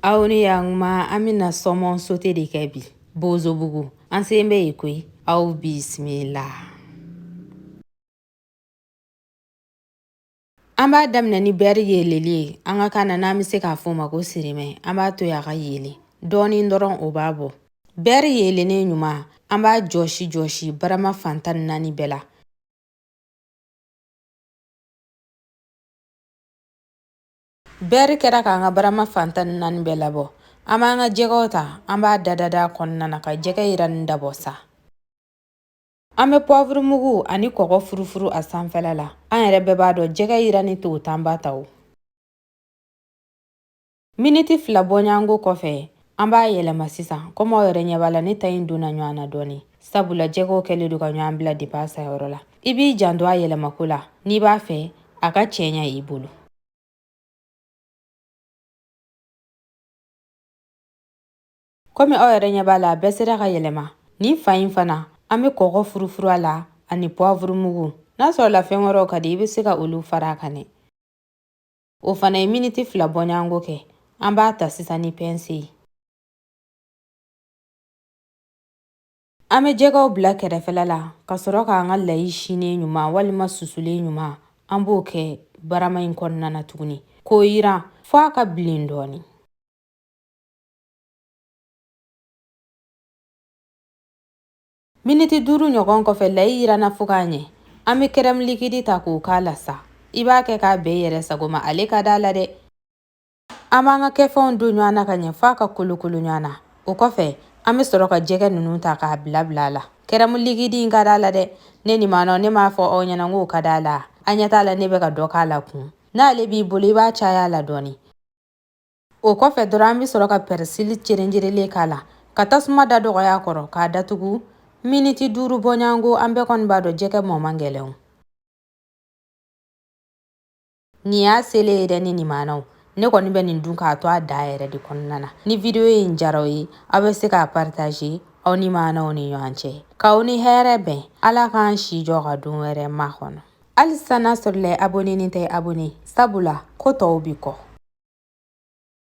Aw ni yang ma amina somon sote de kebi. Bozo bugu. Ansembe ikui. Aw bismillah. Amba damna ni beri yelele. Anga kana nami se ka foma ko sirime. Amba to ya ka yele. Doni ndoron obabo. Beri yele ne nyuma. Amba joshi barama fantan nani bela. Beri kera ka anga barama fantan nani bela bo. Ama anga jegota. Amba dadada konnana ka jega iran dabosa. Ame poivre mugu ani koko furufuru a sanfɛla la. An yɛrɛ bɛɛ b'a dɔn jɛgɛ yirani t'o tanba ta o. Miniti 2 bɔɲango kɔfɛ, an b'a yɛlɛma sisan. Komi aw yɛrɛ ɲɛ b'a la ne ta in donna ɲɔgɔn na dɔɔni. Sabula jɛgɛw kɛlen do ka ɲɔgɔn bila depuis a sayɔrɔ la. I b'i janto a yɛlɛmako la. N'i b'a fɛ, a ka cɛɲa i bolo. Komi aw yɛrɛ ɲɛ b'a la, a bɛɛ sera ka yɛlɛma. Nin fa in fana, an bɛ kɔgɔ furufuru a la ani poivre mugu. N'a sɔrɔ la fɛn wɛrɛw ka di, i bɛ se ka olu fara a kan. O fana ye miniti 2 bɔɲango kɛ. An b'a ta sisan ni pince ye. An bɛ jɛgɛw bila kɛrɛfɛla la ka sɔrɔ k'an ka layi sinen ɲuman walima susulen ɲuman an b'o kɛ barama in kɔnɔna na tuguni. K'o yiran fo a ka bilen dɔɔni. Miniti 5 ɲɔgɔn kɔfɛ layi yiranna fo k'a ɲɛ. An bɛ crème liquide ta k'o k'a la sa. I b'a kɛ k'a bɛɛ yɛrɛ sago ma, ale ka d'a la dɛ. An b'an ka kɛfɛnw don ɲɔgɔn na ka ɲɛ f'a ka kolokolo ɲɔgɔn na. O kɔfɛ, an bɛ sɔrɔ ka jɛgɛ ninnu ta k'a bila a la. Crème liquide in ka d'a la dɛ. Ne ni maanaam ne m'a fɔ aw ɲɛna k'o ka d'a la. An ɲɛ t'a la ne bɛ ka dɔ k'a la kun. N'ale b'i bolo i b'a caya la dɔɔni. O kɔfɛ dɔrɔn an bɛ sɔrɔ ka persil cerenjerelen k'a la. Ka tasuma da dɔgɔya kɔrɔ k'a datugu. Miniti 5 bɔɲango an bɛɛ kɔni b'a dɔn jɛgɛ mɔ man gɛlɛn. Ni y'a sele ye dɛ ne ni maanaam. Ne kɔni bɛ nin dun k'a to a da yɛrɛ de kɔnɔna na. Ni video in diyara aw ye, aw bɛ se k'a partager aw ni maanaam ni ɲɔgɔn cɛ. K'aw ni hɛrɛ bɛn. Ala k'an si jɔ ka don wɛrɛ ma kɔnɔ. Halisa n'a sɔrɔ la abonné tɛ abonné. Sabula ko tɔw bi kɔ.